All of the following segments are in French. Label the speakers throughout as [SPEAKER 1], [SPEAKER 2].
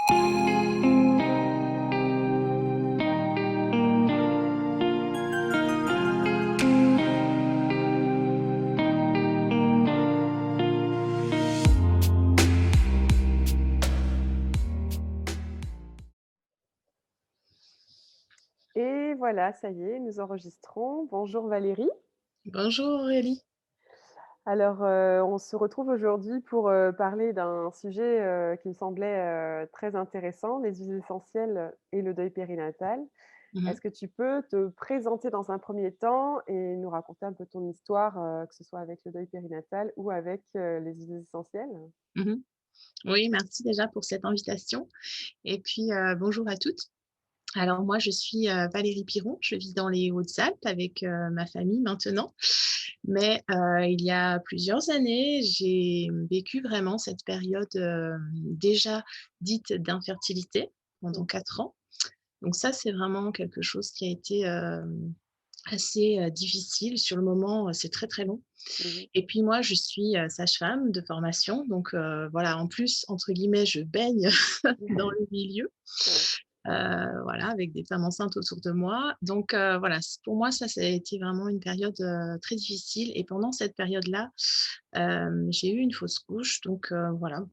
[SPEAKER 1] Et voilà, ça y est, nous enregistrons. Bonjour Valérie.
[SPEAKER 2] Bonjour Aurélie.
[SPEAKER 1] Alors, on se retrouve aujourd'hui pour, parler d'un sujet, qui me semblait, très intéressant, les huiles essentielles et le deuil périnatal.
[SPEAKER 2] Mmh.
[SPEAKER 1] Est-ce que tu peux te présenter dans un premier temps et nous raconter un peu ton histoire, que ce soit avec le deuil périnatal ou avec, les huiles essentielles?
[SPEAKER 2] Mmh. Oui, merci déjà pour cette invitation et puis, bonjour à toutes. Alors moi, je suis, Valérie Piron, je vis dans les Hautes-Alpes avec, ma famille maintenant. Mais, il y a plusieurs années, j'ai vécu vraiment cette période, déjà dite d'infertilité pendant
[SPEAKER 1] Mmh.
[SPEAKER 2] 4 ans. Donc ça, c'est vraiment quelque chose qui a été, assez, difficile. Sur le moment, c'est très, très long.
[SPEAKER 1] Mmh mh.
[SPEAKER 2] Et puis moi, je suis, sage-femme de formation, donc voilà, en plus, entre guillemets, «je baigne» dans le milieu,
[SPEAKER 1] Ouais.
[SPEAKER 2] voilà, avec des femmes enceintes autour de moi. Donc voilà, c pour moi, ça a été vraiment une période, très difficile et pendant cette période-là, j'ai eu une fausse couche, donc voilà,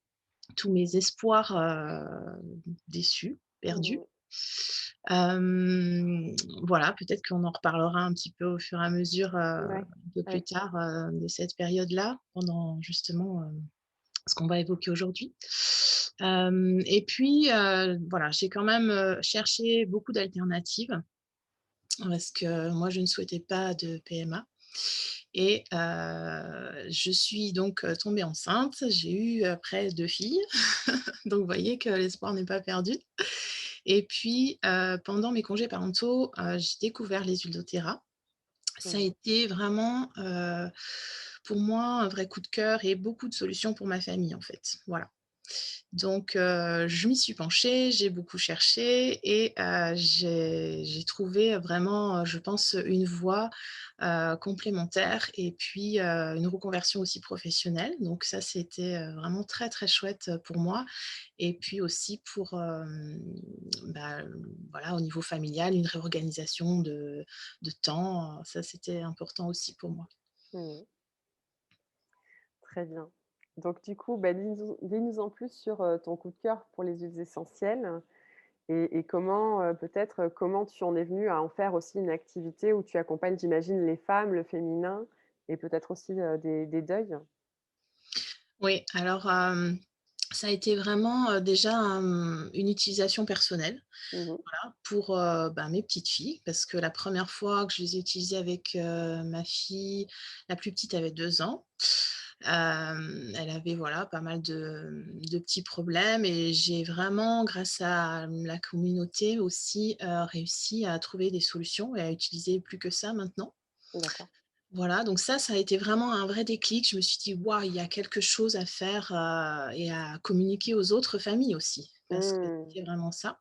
[SPEAKER 2] tous mes espoirs, déçus, perdus.
[SPEAKER 1] Mmh.
[SPEAKER 2] Hem, voilà, peut-être qu'on en reparlera un petit peu au fur et à mesure,
[SPEAKER 1] Ouais,
[SPEAKER 2] un peu plus
[SPEAKER 1] avec
[SPEAKER 2] tard, de cette période-là, pendant justement, ce qu'on va évoquer aujourd'hui. Et puis, voilà, j'ai quand même, cherché beaucoup d'alternatives parce que moi, je ne souhaitais pas de PMA et je suis donc, tombée enceinte. J'ai eu après 2 filles, donc vous voyez que l'espoir n'est pas perdu. Et puis, pendant mes congés parentaux, j'ai découvert les huiles doTERRA. Ça a
[SPEAKER 1] mmh.
[SPEAKER 2] été vraiment, pour moi, un vrai coup de cœur et beaucoup de solutions pour ma famille, en fait. Voilà. Donc je m'y suis penchée, j'ai beaucoup cherché et j'ai trouvé vraiment, je pense, une voie, complémentaire et puis, une reconversion aussi professionnelle. Donc ça, c'était, vraiment très, très chouette, pour moi et puis aussi pour, bah, voilà, au niveau familial, une réorganisation de temps, ça, c'était important aussi pour moi.
[SPEAKER 1] Mmh. Très bien. Donc du coup, bah, dis-nous en plus sur, ton coup de cœur pour les huiles essentielles et comment, peut-être, comment tu en es venue à en faire aussi une activité où tu accompagnes, j'imagine, les femmes, le féminin et peut-être aussi, des deuils?
[SPEAKER 2] Oui, alors, ça a été vraiment, déjà, une utilisation personnelle,
[SPEAKER 1] Mmh mh.
[SPEAKER 2] voilà, pour, bah, mes petites filles. Parce que la première fois que je les ai utilisées avec, ma fille, la plus petite avait 2 ans. Elle avait, voilà, pas mal de petits problèmes et j'ai vraiment, grâce à la communauté aussi, réussi à trouver des solutions et à utiliser plus que ça maintenant.
[SPEAKER 1] D'accord.
[SPEAKER 2] Voilà, donc ça a été vraiment un vrai déclic. Je me suis dit: «Waouh, il y a quelque chose à faire, et à communiquer aux autres familles aussi», parce que
[SPEAKER 1] Mmh.
[SPEAKER 2] c'était vraiment ça.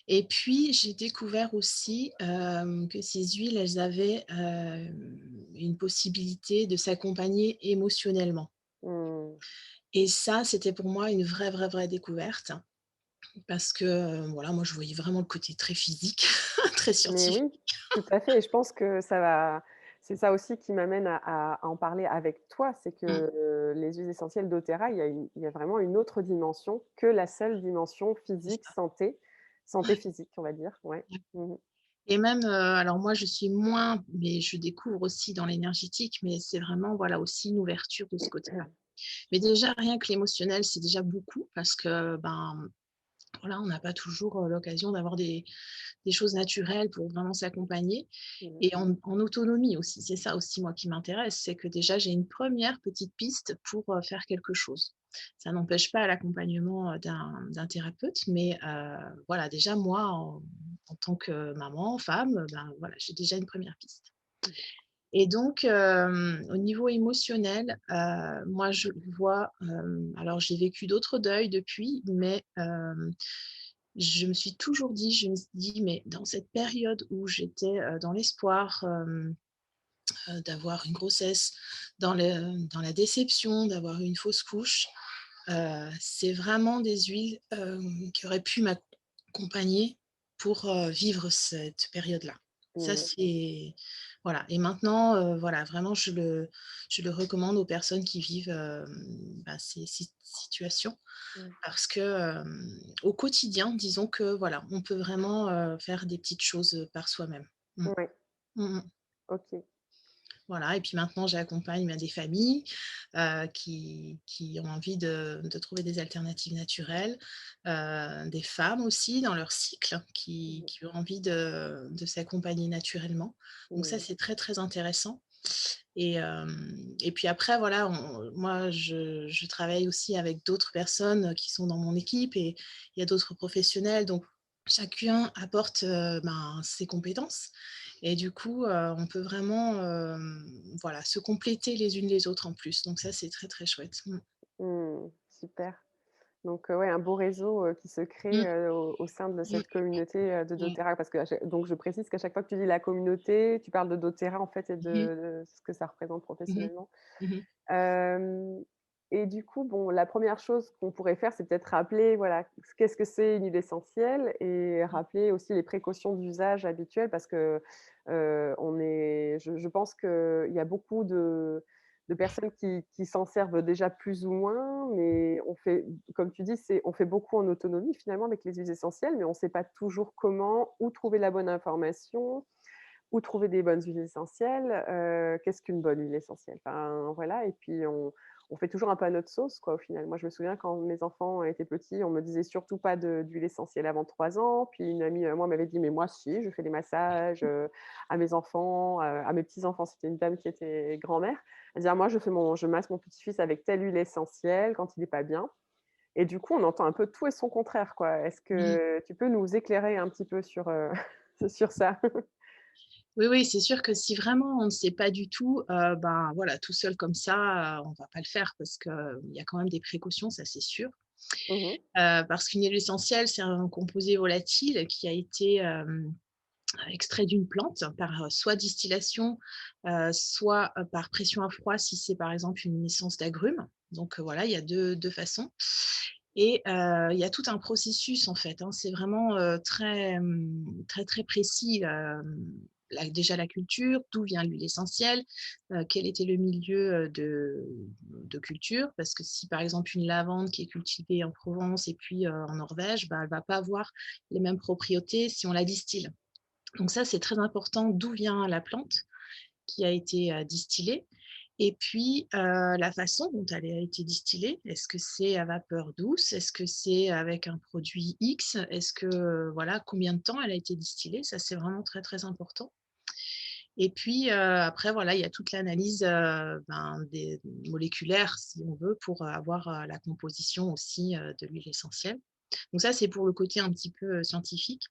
[SPEAKER 2] Et puis j'ai découvert aussi, que ces huiles, elles avaient, une possibilité de s'accompagner émotionnellement.
[SPEAKER 1] Mmh.
[SPEAKER 2] Et ça, c'était pour moi une vraie, vraie, vraie découverte parce que, voilà, moi je voyais vraiment le côté très physique, très
[SPEAKER 1] Mais
[SPEAKER 2] scientifique.
[SPEAKER 1] oui, tout à fait et je pense que ça va c'est ça aussi qui m'amène à en parler avec toi, c'est que,
[SPEAKER 2] Mmh.
[SPEAKER 1] les huiles essentielles doTERRA, il y a vraiment une autre dimension que la seule dimension
[SPEAKER 2] C'est
[SPEAKER 1] physique,
[SPEAKER 2] ça.
[SPEAKER 1] santé physique, on va dire, ouais.
[SPEAKER 2] Ouais.
[SPEAKER 1] Mmh mh.
[SPEAKER 2] Et même, alors moi je suis moins mais je découvre aussi dans l'énergétique, mais c'est vraiment, voilà, aussi une ouverture de ce côté-là. Mais déjà rien que l'émotionnel, c'est déjà beaucoup parce que, ben, voilà, on n'a pas toujours, l'occasion d'avoir des choses naturelles pour vraiment s'accompagner
[SPEAKER 1] Mmh.
[SPEAKER 2] et en autonomie aussi. C'est ça aussi moi qui m'intéresse, c'est que déjà j'ai une première petite piste pour, faire quelque chose. Ça n'empêche pas l'accompagnement, d'un thérapeute, mais voilà, déjà moi en tant que maman, femme, ben, voilà, j'ai déjà une première piste. Et donc au niveau émotionnel, moi je le vois, alors j'ai vécu d'autres deuils depuis, mais je me suis toujours dit je me suis dit: «Mais dans cette période où j'étais, dans l'espoir, d'avoir une grossesse, dans la déception d'avoir eu une fausse couche, C'est vraiment des huiles, qui auraient pu m'accompagner pour, vivre cette période-là. Ça,
[SPEAKER 1] Mmh.
[SPEAKER 2] c'est voilà et maintenant, voilà, vraiment je le recommande aux personnes qui vivent, bah, ces situations
[SPEAKER 1] Mmh.
[SPEAKER 2] parce que, au quotidien, disons que, voilà, on peut vraiment, faire des petites choses, par soi-même. Mmh.
[SPEAKER 1] Ouais,
[SPEAKER 2] Mmh mh.
[SPEAKER 1] OK.
[SPEAKER 2] Voilà et puis maintenant j'accompagne, bah, des familles, qui ont envie de trouver des alternatives naturelles, des femmes aussi dans leur cycle qui
[SPEAKER 1] Mmh.
[SPEAKER 2] qui ont envie de s'accompagner naturellement. Donc ça,
[SPEAKER 1] Mmh.
[SPEAKER 2] c'est très, très intéressant et puis après voilà, moi je travaille aussi avec d'autres personnes qui sont dans mon équipe et il y a d'autres professionnels donc chacun apporte, ben, ses compétences et du coup, on peut vraiment, voilà, se compléter les unes les autres en plus. Donc ça, c'est très, très chouette. Mmh.
[SPEAKER 1] Mmh. Super. Donc, ouais, un beau réseau, qui se crée,
[SPEAKER 2] Mmh.
[SPEAKER 1] au sein de
[SPEAKER 2] Mmh.
[SPEAKER 1] cette communauté, de
[SPEAKER 2] Ouais.
[SPEAKER 1] doTERRA. Parce que donc je précise qu'à chaque fois que tu dis la communauté, tu parles de doTERRA, en fait, et
[SPEAKER 2] Mmh mh.
[SPEAKER 1] de ce que ça représente
[SPEAKER 2] Mmh mh.
[SPEAKER 1] professionnellement.
[SPEAKER 2] Mmh mh.
[SPEAKER 1] Hem et du coup, bon, la première chose qu'on pourrait faire, c'est peut-être rappeler, voilà, qu'est-ce que c'est une huile essentielle et
[SPEAKER 2] Mmh.
[SPEAKER 1] rappeler aussi les précautions d'usage habituelles parce que, je pense qu'il y a beaucoup de personnes qui s'en servent déjà plus ou moins, mais on fait, comme tu dis, on fait beaucoup en autonomie finalement avec les huiles essentielles, mais on ne sait pas toujours comment, où trouver la bonne information, où trouver des bonnes huiles essentielles, qu'est-ce qu'une bonne huile essentielle? Enfin, voilà et puis on fait toujours un peu à notre sauce, quoi, au final. Moi, je me souviens quand mes enfants étaient petits, on me disait surtout pas d'huile essentielle avant 3 ans. Puis une amie à moi m'avait dit: «Mais moi si, je fais des massages, à mes enfants, à mes petits-enfants». C'était une dame qui était grand-mère. Elle disait: «Ah moi, je masse mon petit-fils avec telle huile essentielle quand il est pas bien». Et du coup, on entend un peu tout et son contraire, quoi. Est-ce
[SPEAKER 2] Mmh.
[SPEAKER 1] que tu peux nous éclairer un petit peu sur, sur ça?
[SPEAKER 2] Oui, oui, c'est sûr que si vraiment on ne sait pas du tout, ben, voilà, tout seul comme ça, on va pas le faire parce qu'il y a quand même des précautions, ça c'est sûr.
[SPEAKER 1] Mmh.
[SPEAKER 2] Parce qu'une huile essentielle, c'est un composé volatile qui a été, extrait d'une plante par, soit distillation, soit, par pression à froid si c'est par exemple une essence d'agrumes. Donc, voilà, il y a deux façons et il y a tout un processus en fait, hein. C'est vraiment, très, très, très précis, déjà la culture, d'où vient l'huile essentielle, quel était le milieu, de culture. Parce que si par exemple une lavande qui est cultivée en Provence et puis, en Norvège, bah, elle va pas avoir les mêmes propriétés si on la distille. Donc ça, c'est très important d'où vient la plante qui a été, distillée et puis, la façon dont elle a été distillée. Est-ce que c'est à vapeur douce? Est-ce que c'est avec un produit X? Est-ce que, voilà, combien de temps elle a été distillée? Ça, c'est vraiment très, très important et puis, après voilà, il y a toute l'analyse, ben, des moléculaire si on veut pour, avoir, la composition aussi, de l'huile essentielle. Donc ça, c'est pour le côté un petit peu, scientifique.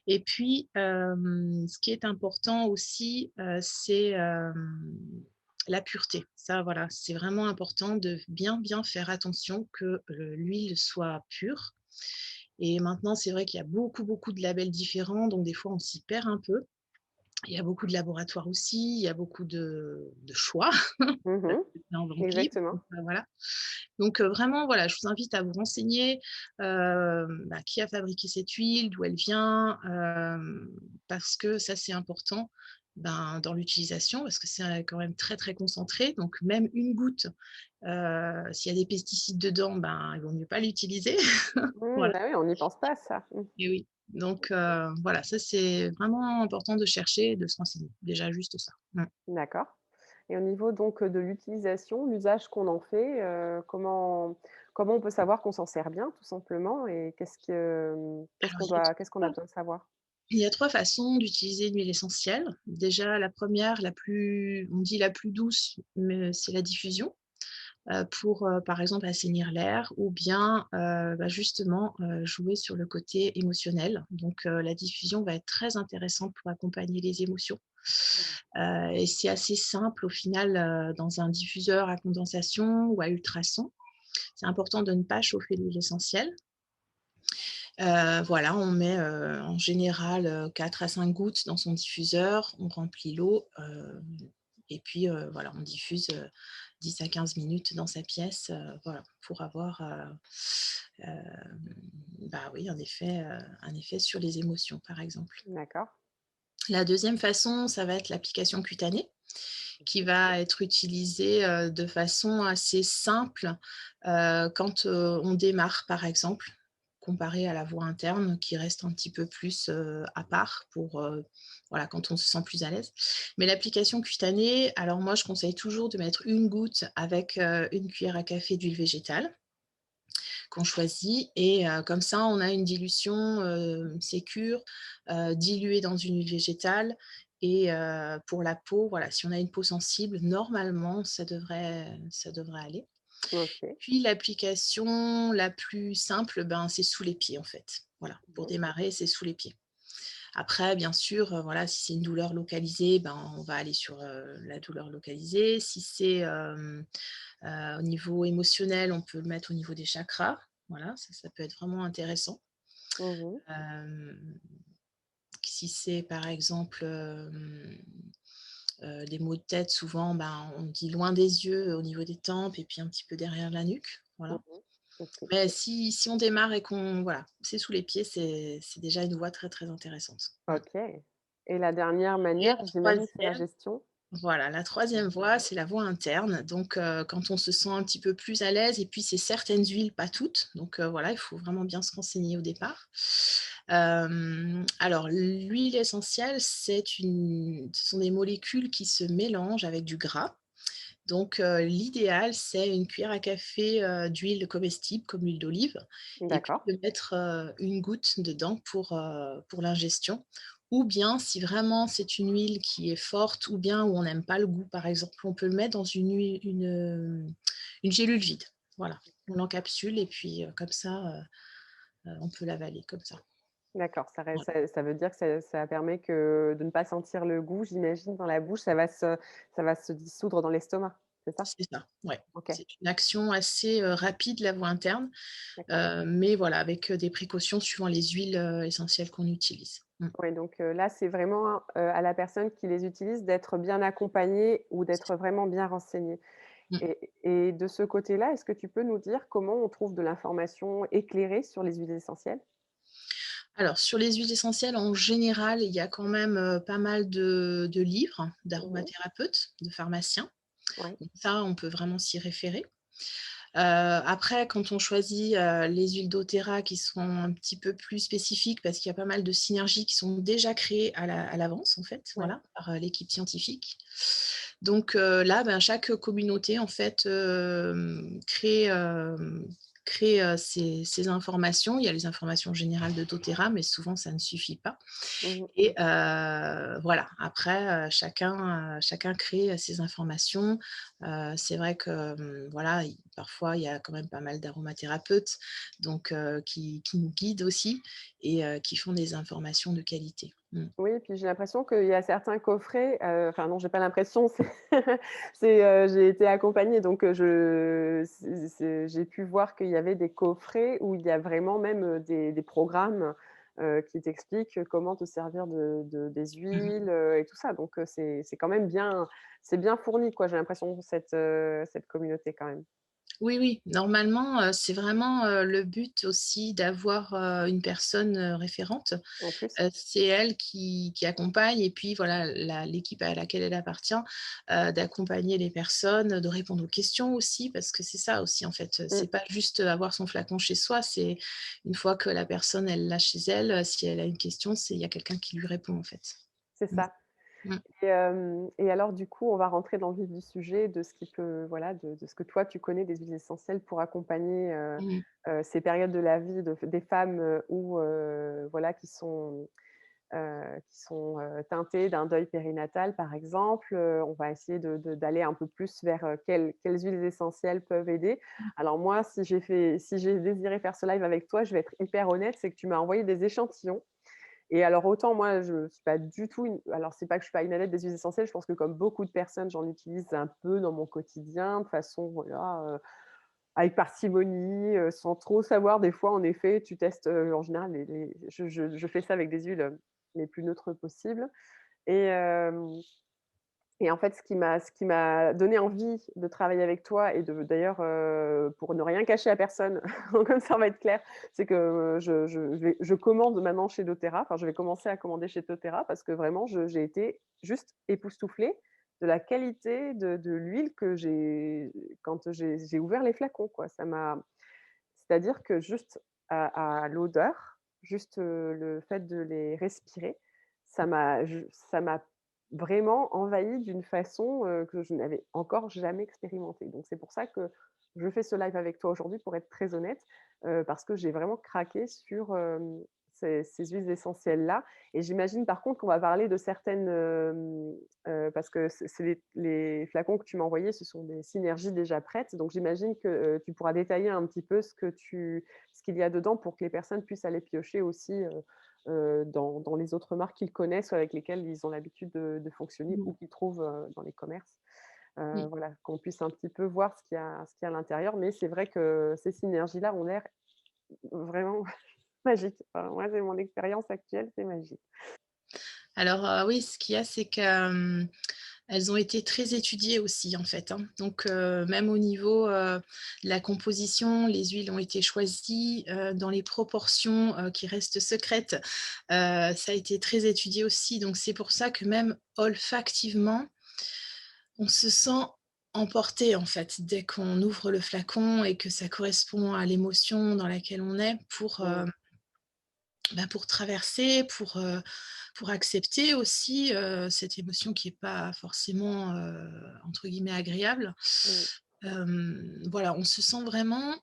[SPEAKER 2] Et puis, ce qui est important aussi, c'est, la pureté. Ça, voilà, c'est vraiment important de bien, bien faire attention que, l'huile soit pure et maintenant, c'est vrai qu'il y a beaucoup, beaucoup de labels différents, donc des fois, on s'y perd un peu. Il y a beaucoup de laboratoires aussi, il y a beaucoup de choix.
[SPEAKER 1] Mmh.
[SPEAKER 2] En vente libre,
[SPEAKER 1] Exactement.
[SPEAKER 2] donc voilà. Donc vraiment, voilà, je vous invite à vous renseigner, bah, qui a fabriqué cette huile, d'où elle vient, parce que ça, c'est important, ben, dans l'utilisation, parce que c'est, quand même très, très concentré. Donc même une goutte, s'il y a des pesticides dedans, ben, il vaut mieux pas l'utiliser.
[SPEAKER 1] Mmh,
[SPEAKER 2] Voilà
[SPEAKER 1] bah, oui, on n'y pense pas à ça. Mmh.
[SPEAKER 2] et oui. Donc voilà, ça, c'est vraiment important de chercher et de se renseigner. Déjà juste ça. Mmh.
[SPEAKER 1] D'accord et au niveau donc, de l'utilisation, l'usage qu'on en fait, comment on peut savoir qu'on s'en sert bien tout simplement et
[SPEAKER 2] Alors il y a
[SPEAKER 1] qu'est-ce qu'on a
[SPEAKER 2] 3
[SPEAKER 1] besoin de savoir?
[SPEAKER 2] il y a 3 façons d'utiliser l'huile essentielle. Déjà, la première, on dit la plus douce, mais c'est la diffusion, pour, par exemple, assainir l'air ou bien, bah, justement, jouer sur le côté émotionnel. Donc, la diffusion va être très intéressante pour accompagner les émotions,
[SPEAKER 1] Mmh.
[SPEAKER 2] et c'est assez simple au final, dans un diffuseur à condensation ou à ultrasons. C'est important de ne pas chauffer l'huile essentielle. Voilà, on met, en général, 4 à 5 gouttes dans son diffuseur, on remplit l'eau, et puis, voilà, on diffuse, 10 à 15 minutes dans sa pièce, voilà, pour avoir, bah, oui, un effet sur les émotions, par exemple.
[SPEAKER 1] D'accord.
[SPEAKER 2] La deuxième façon, ça va être l'application cutanée qui va être utilisée, de façon assez simple, quand, on démarre, par exemple, comparé à la voix interne qui reste un petit peu plus, à part pour, voilà, quand on se sent plus à l'aise. Mais l'application cutanée, alors moi, je conseille toujours de mettre une goutte avec, 1 cuillère à café d'huile végétale qu'on choisit et comme ça, on a une dilution, sécure, diluée dans une huile végétale et pour la peau, voilà, si on a une peau sensible, normalement, ça devrait aller.
[SPEAKER 1] OK.
[SPEAKER 2] Puis l'application la plus simple, ben, c'est sous les pieds, en fait. Voilà, pour
[SPEAKER 1] Mmh.
[SPEAKER 2] démarrer, c'est sous les pieds. Après, bien sûr, voilà, si c'est une douleur localisée, ben, on va aller sur, la douleur localisée. Si c'est, au niveau émotionnel, on peut le mettre au niveau des chakras. Voilà, ça peut être vraiment intéressant.
[SPEAKER 1] Mmh.
[SPEAKER 2] Hem, Si c'est par exemple, des maux de tête, souvent, ben, on dit loin des yeux, au niveau des tempes et puis un petit peu derrière la nuque, voilà.
[SPEAKER 1] Mmh. OK.
[SPEAKER 2] Mais si on démarre et qu'on voilà, c'est sous les pieds, c'est déjà une voie très, très intéressante. Mmh.
[SPEAKER 1] OK, et la dernière
[SPEAKER 2] Et
[SPEAKER 1] manière,
[SPEAKER 2] la
[SPEAKER 1] j'imagine, c'est la
[SPEAKER 2] 3e
[SPEAKER 1] gestion?
[SPEAKER 2] Voilà, la troisième voie, c'est la voie interne. Donc, quand on se sent un petit peu plus à l'aise et puis c'est certaines huiles, pas toutes. Donc, voilà, il faut vraiment bien se renseigner au départ. Alors l'huile essentielle, ce sont des molécules qui se mélangent avec du gras. Donc, l'idéal, c'est une cuillère à café, d'huile comestible comme l'huile d'olive et puis
[SPEAKER 1] D'accord.
[SPEAKER 2] de mettre, 1 goutte dedans pour l'ingestion. Ou bien si vraiment c'est une huile qui est forte ou bien où on n'aime pas le goût, par exemple, on peut le mettre dans une gélule vide. Voilà, on l'encapsule et puis, comme ça, on peut l'avaler comme ça.
[SPEAKER 1] D'accord,
[SPEAKER 2] Voilà,
[SPEAKER 1] ça veut dire que ça permet que de ne pas sentir le goût, j'imagine, dans la bouche, ça va se dissoudre dans l'estomac, c'est ça?
[SPEAKER 2] c'est ça, ouais.
[SPEAKER 1] OK,
[SPEAKER 2] C'est une action assez, rapide, la voie interne.
[SPEAKER 1] d'accord.
[SPEAKER 2] Mais voilà, avec, des précautions suivant les huiles, essentielles qu'on utilise. Mmh.
[SPEAKER 1] Oui, donc là, c'est vraiment, à la personne qui les utilise d'être bien accompagnée ou
[SPEAKER 2] C'est
[SPEAKER 1] d'être vraiment bien renseignée,
[SPEAKER 2] mmh.
[SPEAKER 1] et de ce côté-là, est-ce que tu peux nous dire comment on trouve de l'information éclairée sur les huiles essentielles?
[SPEAKER 2] Alors sur les huiles essentielles, en général, il y a quand même, pas mal de livres
[SPEAKER 1] Mmh.
[SPEAKER 2] d'aromathérapeutes, de pharmaciens.
[SPEAKER 1] Ouais.
[SPEAKER 2] Donc ça, on peut vraiment s'y référer. Après quand on choisit, les huiles doTERRA qui sont un petit peu plus spécifiques parce qu'il y a pas mal de synergies qui sont déjà créées à l'avance en fait,
[SPEAKER 1] Ouais.
[SPEAKER 2] voilà, par, l'équipe scientifique. Donc là, ben, chaque communauté en fait, crée, ses informations. Il y a les informations générales de doTERRA, mais souvent ça ne suffit pas.
[SPEAKER 1] Mmh.
[SPEAKER 2] Et voilà, après, chacun crée, ses informations. C'est vrai que, voilà, parfois, il y a quand même pas mal d'aromathérapeutes, donc qui nous guident aussi et qui font des informations de qualité. Mmh.
[SPEAKER 1] Oui, et puis j'ai l'impression qu'il y a certains coffrets, enfin non, j'ai pas l'impression, j'ai été accompagnée donc j'ai pu voir qu'il y avait des coffrets où il y a vraiment même, des programmes, qui t'expliquent comment te servir des
[SPEAKER 2] Mmh.
[SPEAKER 1] huiles, et tout ça, donc c'est quand même bien, c'est bien fourni, quoi, j'ai l'impression, cette communauté quand même.
[SPEAKER 2] Oui, oui, normalement, c'est vraiment, le but aussi d'avoir, une personne, référente.
[SPEAKER 1] En plus?
[SPEAKER 2] C'est elle qui accompagne et puis voilà, l'équipe à laquelle elle appartient, d'accompagner les personnes, de répondre aux questions aussi, parce que c'est ça aussi en fait,
[SPEAKER 1] Mmh,
[SPEAKER 2] c'est pas juste avoir son flacon chez soi, c'est une fois que la personne elle l'a chez elle, si elle a une question, il y a quelqu'un qui lui répond en fait.
[SPEAKER 1] c'est
[SPEAKER 2] Mmh.
[SPEAKER 1] ça.
[SPEAKER 2] Mmh.
[SPEAKER 1] Et alors du coup, on va rentrer dans le vif du sujet de ce qui peut, voilà, de ce que toi tu connais des huiles essentielles pour accompagner,
[SPEAKER 2] Mmh.
[SPEAKER 1] ces périodes de la vie des femmes, où, voilà, qui sont teintées d'un deuil périnatal par exemple. On va essayer d'aller un peu plus vers, quelles huiles essentielles peuvent aider. Alors moi, si j'ai désiré faire ce live avec toi, je vais être hyper honnête, c'est que tu m'as envoyé des échantillons, et alors autant moi je suis pas du tout une, alors c'est pas que je suis pas une adepte des huiles essentielles, je pense que comme beaucoup de personnes, j'en utilise un peu dans mon quotidien de façon, voilà, avec parcimonie, sans trop savoir. Des fois, en effet, tu testes, en général je fais ça avec des huiles, les plus neutres possibles, et Et en fait, ce qui m'a donné envie de travailler avec toi et de d'ailleurs, pour ne rien cacher à personne, comme ça va être clair, c'est que je commande maintenant chez doTERRA, enfin, je vais commencer à commander chez doTERRA parce que vraiment j'ai été juste époustouflée de la qualité de l'huile que j'ai quand j'ai ouvert les flacons, quoi. C'est-à-dire que juste à l'odeur, juste, le fait de les respirer, ça m'a vraiment envahie d'une façon, que je n'avais encore jamais expérimentée. Donc c'est pour ça que je fais ce live avec toi aujourd'hui pour être très honnête, parce que j'ai vraiment craqué sur, ces huiles essentielles-là et j'imagine par contre qu'on va parler de certaines, parce que c'est les flacons que tu m'as envoyés, ce sont des synergies déjà prêtes. Donc j'imagine que, tu pourras détailler un petit peu ce qu'il y a dedans pour que les personnes puissent aller piocher aussi, dans les autres marques qu'ils connaissent ou avec lesquelles ils ont l'habitude de fonctionner
[SPEAKER 2] Mmh.
[SPEAKER 1] ou qu'ils trouvent, dans les commerces.
[SPEAKER 2] Mmh.
[SPEAKER 1] Voilà, qu'on puisse un petit peu voir ce qu'il y a à l'intérieur. Mais c'est vrai que ces synergies-là ont l'air vraiment magiques. Enfin, moi, c'est mon expérience actuelle, c'est magique.
[SPEAKER 2] Alors, oui, ce qu'il y a, c'est que, elles ont été très étudiées aussi, en fait, hein. Donc, même au niveau, de la composition, les huiles ont été choisies, dans les proportions, qui restent secrètes. Ça a été très étudié aussi, donc c'est pour ça que même olfactivement, on se sent emporté, en fait, dès qu'on ouvre le flacon et que ça correspond à l'émotion dans laquelle on est
[SPEAKER 1] Mmh,
[SPEAKER 2] pour traverser, pour accepter aussi, cette émotion qui est pas forcément, entre guillemets «agréable».
[SPEAKER 1] mmh.
[SPEAKER 2] Voilà, on se sent vraiment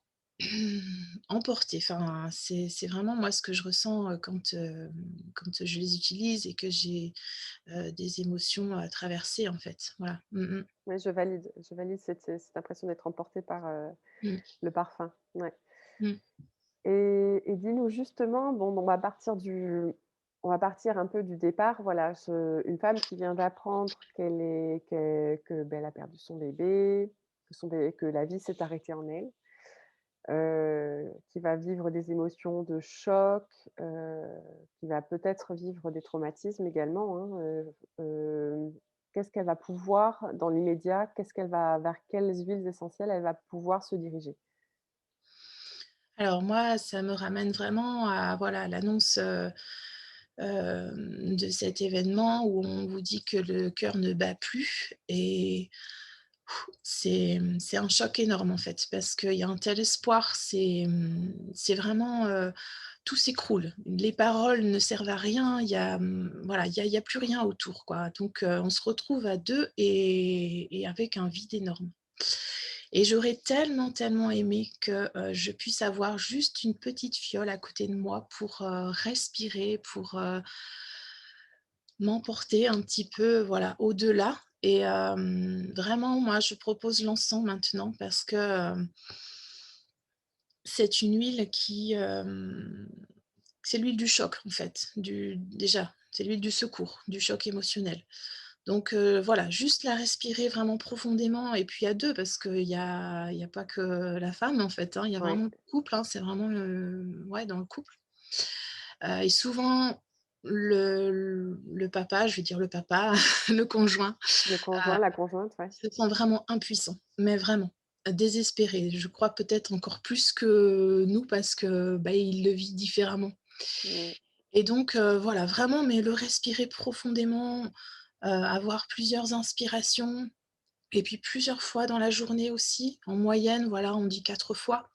[SPEAKER 2] emporté. Enfin, c'est vraiment moi ce que je ressens, quand je les utilise et que j'ai, des émotions à traverser, en fait. Voilà. Mmh mh.
[SPEAKER 1] Oui, je valide cette impression d'être emportée par,
[SPEAKER 2] Mmh.
[SPEAKER 1] le parfum. Ouais.
[SPEAKER 2] Mmh.
[SPEAKER 1] Et dis-nous justement, bon, on va partir un peu du départ, voilà, une femme qui vient d'apprendre elle a perdu son bébé, que la vie s'est arrêtée en elle, qui va vivre des émotions de choc, qui va peut-être vivre des traumatismes également, hein, qu'est-ce qu'elle va pouvoir dans l'immédiat, vers quelles huiles essentielles elle va pouvoir se diriger?
[SPEAKER 2] Alors moi, ça me ramène vraiment à voilà, l'annonce, de cet événement où on vous dit que le cœur ne bat plus et c'est un choc énorme, en fait, parce qu'il y a un tel espoir, c'est vraiment, tout s'écroule. Les paroles ne servent à rien, voilà, il y a plus rien autour, quoi. Donc on se retrouve à 2 et avec un vide énorme. Et j'aurais tellement, tellement aimé que, je puisse avoir juste une petite fiole à côté de moi pour, respirer, pour, m'emporter un petit peu, voilà, au-delà et vraiment, moi, je propose l'encens maintenant parce que, c'est une huile c'est l'huile du choc, en fait, c'est l'huile du secours, du choc émotionnel. Donc voilà, juste la respirer vraiment profondément et puis à 2 parce qu'il y a pas que la femme, en fait, hein, il y a
[SPEAKER 1] Ouais,
[SPEAKER 2] vraiment le couple, hein, c'est vraiment, ouais, dans le couple. Et souvent le papa, je vais dire le papa, le conjoint,
[SPEAKER 1] le conjoint, la conjointe, ouais.
[SPEAKER 2] se sent vraiment impuissant, mais vraiment, désespéré. Je crois peut-être encore plus que nous parce que, bah, il le vit différemment
[SPEAKER 1] Mmh.
[SPEAKER 2] et donc voilà, vraiment, mais le respirer profondément, avoir plusieurs inspirations et puis plusieurs fois dans la journée aussi. En moyenne, voilà, on dit 4 fois.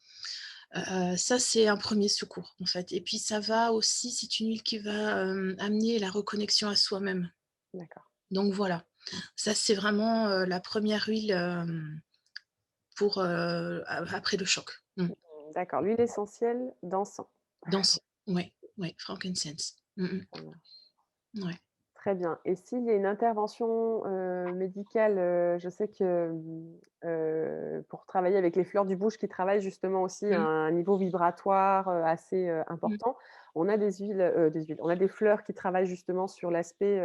[SPEAKER 2] Ça, c'est un premier secours, en fait et puis ça va aussi c'est une huile qui va, amener la reconnexion à soi-même.
[SPEAKER 1] D'accord.
[SPEAKER 2] Donc voilà, ça c'est vraiment, la première huile, pour, après le choc. Mmh.
[SPEAKER 1] D'accord, l'huile essentielle d'encens.
[SPEAKER 2] D'encens, ouais, ouais, frankincense. Mmh
[SPEAKER 1] Ça marche.
[SPEAKER 2] mh. Ouais.
[SPEAKER 1] Très bien et s'il y a une intervention, médicale, je sais que, pour travailler avec les fleurs du bouge qui travaillent justement aussi à
[SPEAKER 2] Mmh.
[SPEAKER 1] un niveau vibratoire, assez,
[SPEAKER 2] Mmh.
[SPEAKER 1] important, on a des fleurs qui travaillent justement sur l'aspect,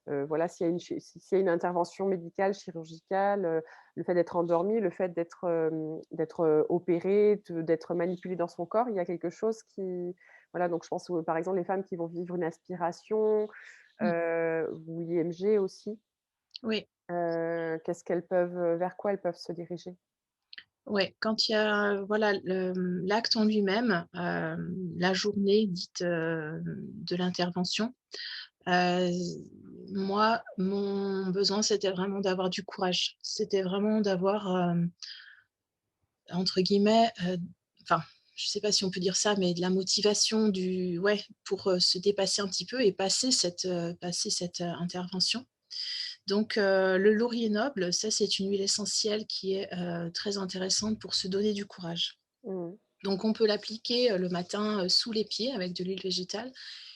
[SPEAKER 1] voilà, s'il y a une intervention médicale, chirurgicale, le fait d'être endormi, le fait d'être, opéré, d'être manipulé dans son corps, il y a quelque chose qui voilà, donc je pense, par exemple, les femmes qui vont vivre une aspiration,
[SPEAKER 2] Mmh.
[SPEAKER 1] ou l'IMG aussi.
[SPEAKER 2] Oui.
[SPEAKER 1] Qu'est-ce qu'elles peuvent, vers quoi elles peuvent se diriger?
[SPEAKER 2] Ouais, quand il y a, voilà, l'acte en lui-même, la journée dite, de l'intervention, heu, moi, mon besoin, c'était vraiment d'avoir du courage. C'était vraiment d'avoir, entre guillemets, enfin, je sais pas si on peut dire ça, mais de la motivation du ouais, pour, se dépasser un petit peu et passer cette, intervention. Donc, le laurier noble, ça, c'est une huile essentielle qui est, très intéressante pour se donner du courage.
[SPEAKER 1] Mmh.
[SPEAKER 2] Donc on peut l'appliquer, le matin, sous les pieds avec de l'huile végétale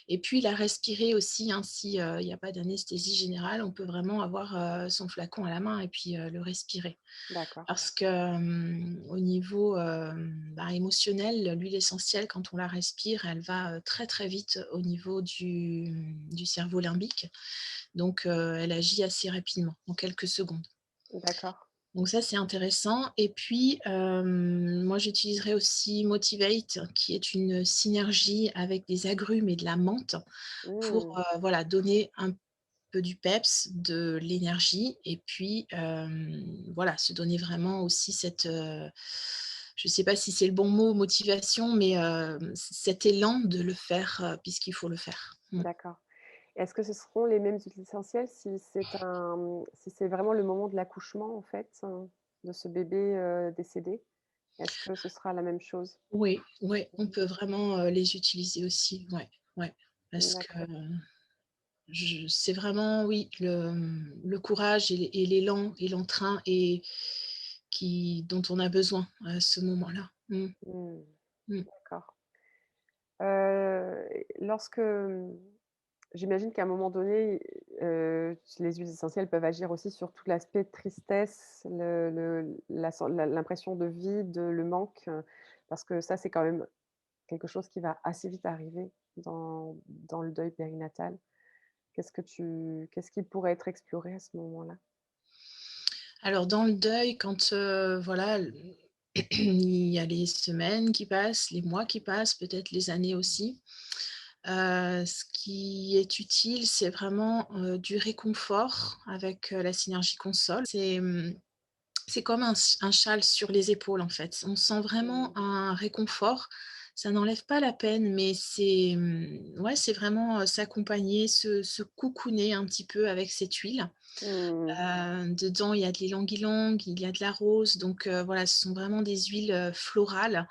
[SPEAKER 2] et puis la respirer aussi, hein, si, il y a pas d'anesthésie générale, on peut vraiment avoir, son flacon à la main et puis, le respirer.
[SPEAKER 1] D'accord.
[SPEAKER 2] Parce que, au niveau, émotionnel, l'huile essentielle quand on la respire, elle va, très, très vite au niveau du cerveau limbique. Donc, elle agit assez rapidement, en quelques secondes.
[SPEAKER 1] D'accord.
[SPEAKER 2] Donc ça, c'est intéressant et puis, moi, j'utiliserai aussi Motivate, qui est une synergie avec des agrumes et de la menthe pour,
[SPEAKER 1] Mmh.
[SPEAKER 2] voilà, donner un peu du peps, de l'énergie et puis, voilà, se donner vraiment aussi cette, je ne sais pas si c'est le bon mot, motivation, mais, cet élan de le faire, puisqu'il faut le faire. Mmh.
[SPEAKER 1] D'accord. Est-ce que ce seront les mêmes huiles essentielles si c'est vraiment le moment de l'accouchement, en fait, de ce bébé, décédé? Est-ce que ce sera la même chose?
[SPEAKER 2] Oui, oui, on
[SPEAKER 1] Mmh.
[SPEAKER 2] peut vraiment, les utiliser aussi, ouais, ouais, parce que
[SPEAKER 1] D'accord.
[SPEAKER 2] je c'est vraiment, oui, le courage et l'élan et l'entrain et dont on a besoin à ce moment-là. Mmh,
[SPEAKER 1] Mmh.
[SPEAKER 2] mmh.
[SPEAKER 1] D'accord. Lorsque, j'imagine qu'à un moment donné, les huiles essentielles peuvent agir aussi sur tout l'aspect tristesse, l'impression de vide, le manque, parce que ça, c'est quand même quelque chose qui va assez vite arriver dans le deuil périnatal. Qu'est-ce qui pourrait être exploré à ce moment-là?
[SPEAKER 2] Alors dans le deuil, quand, voilà, il y a les semaines qui passent, les mois qui passent, peut-être les années aussi. Ce qui est utile, c'est vraiment, du réconfort avec, la synergie console. C'est comme un châle sur les épaules, en fait. On sent vraiment
[SPEAKER 1] Mmh.
[SPEAKER 2] un réconfort. Ça n'enlève pas la peine, mais c'est, ouais, c'est vraiment, s'accompagner, se cocooner un petit peu avec cette huile.
[SPEAKER 1] Mmh.
[SPEAKER 2] Dedans, il y a de l'ylang-ylang, il y a de la rose, donc voilà, ce sont vraiment des huiles, florales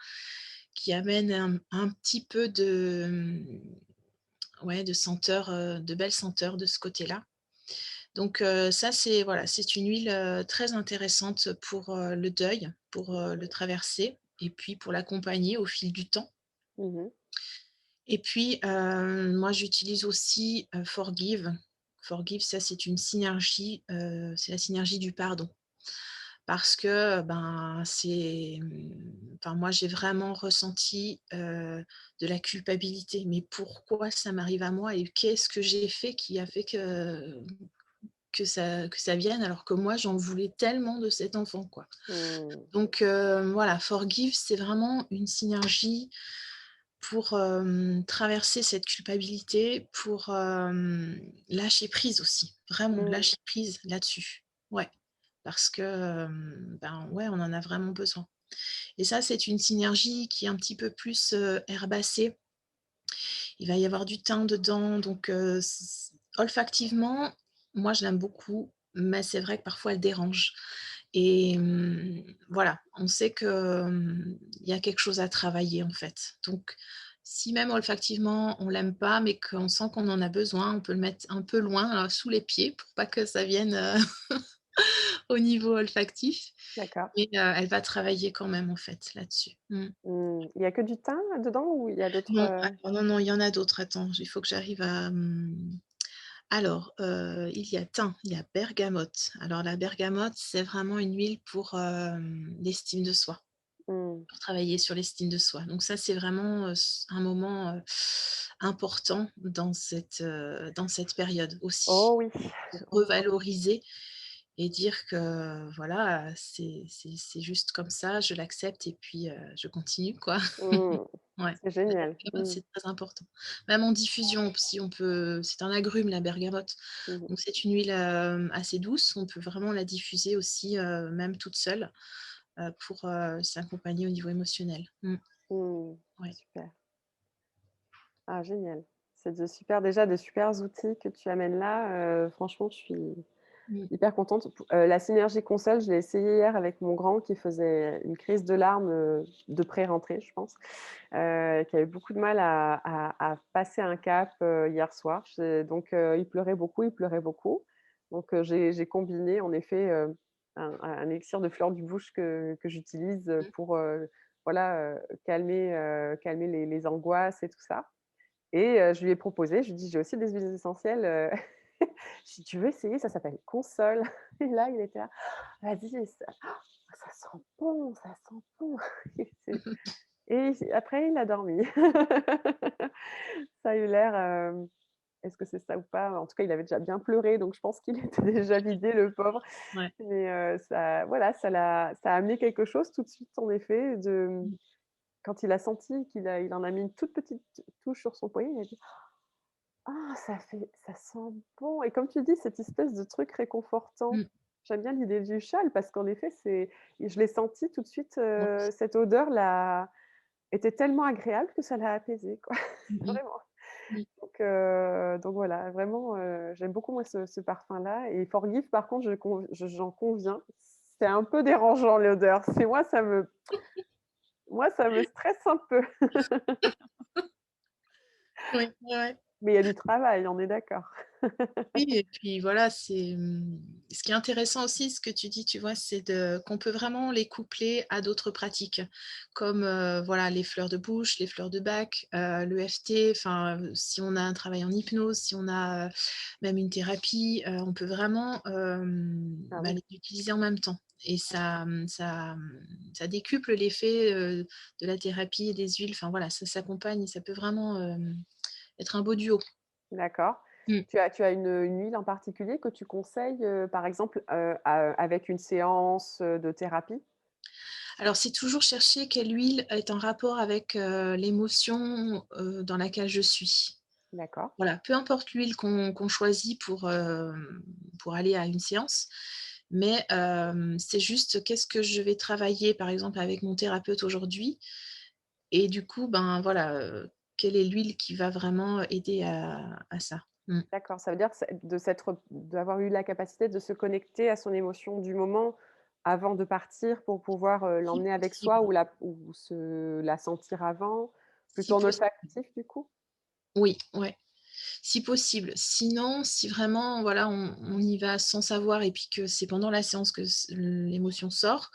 [SPEAKER 2] qui amènent un petit peu de, ouais, de senteur, de belles senteurs de ce côté-là. Donc ça, c'est voilà, c'est une huile, très intéressante pour, le deuil, pour, le traverser et puis pour l'accompagner au fil du temps.
[SPEAKER 1] Mmh mh.
[SPEAKER 2] Et puis, moi, j'utilise aussi, Forgive. Forgive, ça, c'est une synergie, c'est la synergie du pardon. Parce que, ben, enfin, moi, j'ai vraiment ressenti, de la culpabilité. Mais pourquoi ça m'arrive à moi et qu'est-ce que j'ai fait qui a fait que ça vienne alors que moi j'en voulais tellement de cet enfant, quoi.
[SPEAKER 1] Mmh.
[SPEAKER 2] Donc voilà, Forgive, c'est vraiment une synergie pour, traverser cette culpabilité, pour, lâcher prise aussi, vraiment
[SPEAKER 1] Mmh.
[SPEAKER 2] lâcher prise là-dessus. Ouais, parce que, ben, ouais, on en a vraiment besoin et ça, c'est une synergie qui est un petit peu plus, herbacée. Il va y avoir du thym dedans, donc olfactivement, moi je l'aime beaucoup, mais c'est vrai que parfois elle dérange et voilà, on sait que, il y a quelque chose à travailler en fait. Donc si même olfactivement on l'aime pas, mais qu'on sent qu'on en a besoin, on peut le mettre un peu loin, sous les pieds pour pas que ça vienne, au niveau olfactif,
[SPEAKER 1] D'accord.
[SPEAKER 2] mais elle va travailler quand même en fait là-dessus. Mmh.
[SPEAKER 1] Mmh. Il y a que du thym dedans ou il y a d'autres,
[SPEAKER 2] Non, alors non, non, il y en a d'autres. Attends, il faut que j'arrive à, alors, il y a thym, il y a bergamote. Alors la bergamote, c'est vraiment une huile pour, l'estime de soi,
[SPEAKER 1] Mmh.
[SPEAKER 2] pour travailler sur l'estime de soi. Donc ça, c'est vraiment, un moment, important dans cette période aussi,
[SPEAKER 1] Oh oui,
[SPEAKER 2] pour
[SPEAKER 1] oh,
[SPEAKER 2] revaloriser et dire que voilà, c'est juste comme ça, je l'accepte et puis, je continue quoi.
[SPEAKER 1] Mmh.
[SPEAKER 2] Ouais,
[SPEAKER 1] C'est
[SPEAKER 2] la
[SPEAKER 1] génial.
[SPEAKER 2] bergamote,
[SPEAKER 1] Mmh.
[SPEAKER 2] c'est très important. Même en diffusion, si on peut c'est un agrume la bergamote,
[SPEAKER 1] Mmh mh.
[SPEAKER 2] donc c'est une huile, assez douce. On peut vraiment la diffuser aussi, même toute seule, pour, s'accompagner au niveau émotionnel.
[SPEAKER 1] Mmh.
[SPEAKER 2] Ouais.
[SPEAKER 1] Super. Ah génial. C'est de super déjà de supers outils que tu amènes là, franchement je suis
[SPEAKER 2] Mmh.
[SPEAKER 1] hyper contente. La synergie console, je l'ai essayé hier avec mon grand qui faisait une crise de larmes, de pré-rentrée, je pense, qui avait beaucoup de mal à passer un cap, hier soir. Il pleurait beaucoup, il pleurait beaucoup. J'ai combiné en effet, un élixir de fleur du bouche que j'utilise,
[SPEAKER 2] Mmh.
[SPEAKER 1] pour, voilà, calmer les angoisses et tout ça. Je lui ai proposé, je lui ai dit: «J'ai aussi des huiles essentielles, si tu veux essayer, ça s'appelle Console». Et là, il était là: «Vas-y, ça sent bon, ça sent bon». Et c'est après il a dormi. Ça a eu l'air, est-ce que c'est ça ou pas? En tout cas, il avait déjà bien pleuré, donc je pense qu'il était déjà vidé le pauvre.
[SPEAKER 2] Ouais.
[SPEAKER 1] Mais, ça voilà, ça a amené quelque chose tout de suite en effet
[SPEAKER 2] Mmh.
[SPEAKER 1] quand il a senti il en a mis une toute petite touche sur son poignet, il a dit: «Ah, ça sent bon», et comme tu dis, cette espèce de truc réconfortant.
[SPEAKER 2] Mmh.
[SPEAKER 1] J'aime bien l'idée du châle parce qu'en effet, je l'ai senti tout de suite,
[SPEAKER 2] Ouais.
[SPEAKER 1] cette odeur était tellement agréable que ça l'a apaisé, quoi.
[SPEAKER 2] Mmh mh.
[SPEAKER 1] Vraiment.
[SPEAKER 2] Mmh.
[SPEAKER 1] Donc voilà, vraiment, j'aime beaucoup moi ce parfum-là, et Forgive par contre, j'en conviens, c'est un peu dérangeant l'odeur. C'est moi ça me stresse un peu.
[SPEAKER 2] Oui, ouais, ouais.
[SPEAKER 1] Mais il y a du travail, on est d'accord.
[SPEAKER 2] Oui et puis voilà, ce qui est intéressant aussi, ce que tu dis, tu vois, c'est de qu'on peut vraiment les coupler à d'autres pratiques comme, voilà, les fleurs de bouche, les fleurs de bac, l'EFT, enfin, si on a un travail en hypnose, si on a, même une thérapie, on peut vraiment,
[SPEAKER 1] Ah
[SPEAKER 2] bah,
[SPEAKER 1] oui,
[SPEAKER 2] les utiliser en même temps et ça décuple l'effet, de la thérapie et des huiles, enfin voilà, ça s'accompagne et ça peut vraiment, être un beau duo.
[SPEAKER 1] d'accord.
[SPEAKER 2] Mmh.
[SPEAKER 1] Tu as une huile en particulier que tu conseilles, par exemple, avec une séance, de thérapie?
[SPEAKER 2] Alors, c'est toujours chercher quelle huile est en rapport avec, l'émotion, dans laquelle je suis.
[SPEAKER 1] D'accord.
[SPEAKER 2] Voilà, peu importe l'huile qu'on choisit pour aller à une séance, mais c'est juste qu'est-ce que je vais travailler, par exemple, avec mon thérapeute aujourd'hui et du coup, ben, voilà, quelle est l'huile qui va vraiment aider à ça.
[SPEAKER 1] D'accord, ça veut dire que d'avoir eu la capacité de se connecter à son émotion du moment avant de partir pour pouvoir,
[SPEAKER 2] Si
[SPEAKER 1] l'emmener avec soi
[SPEAKER 2] possible,
[SPEAKER 1] ou la sentir avant,
[SPEAKER 2] si
[SPEAKER 1] plutôt en
[SPEAKER 2] possible.
[SPEAKER 1] olfactif du coup?
[SPEAKER 2] Oui, ouais. Si possible. Sinon, si vraiment, voilà, on y va sans savoir et puis que c'est pendant la séance que l'émotion sort,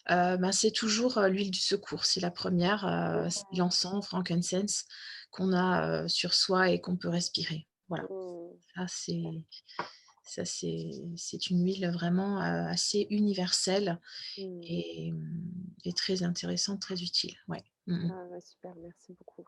[SPEAKER 2] ben, c'est toujours, l'huile du secours. C'est la première, c'est l'encens, frankincense qu'on a, sur soi et qu'on peut respirer. Voilà.
[SPEAKER 1] Mmh.
[SPEAKER 2] Ça, c'est c'est une huile vraiment, assez universelle
[SPEAKER 1] Mmh.
[SPEAKER 2] et très intéressante, très utile. Ouais. Mmh mh.
[SPEAKER 1] Ah ouais, super, merci beaucoup.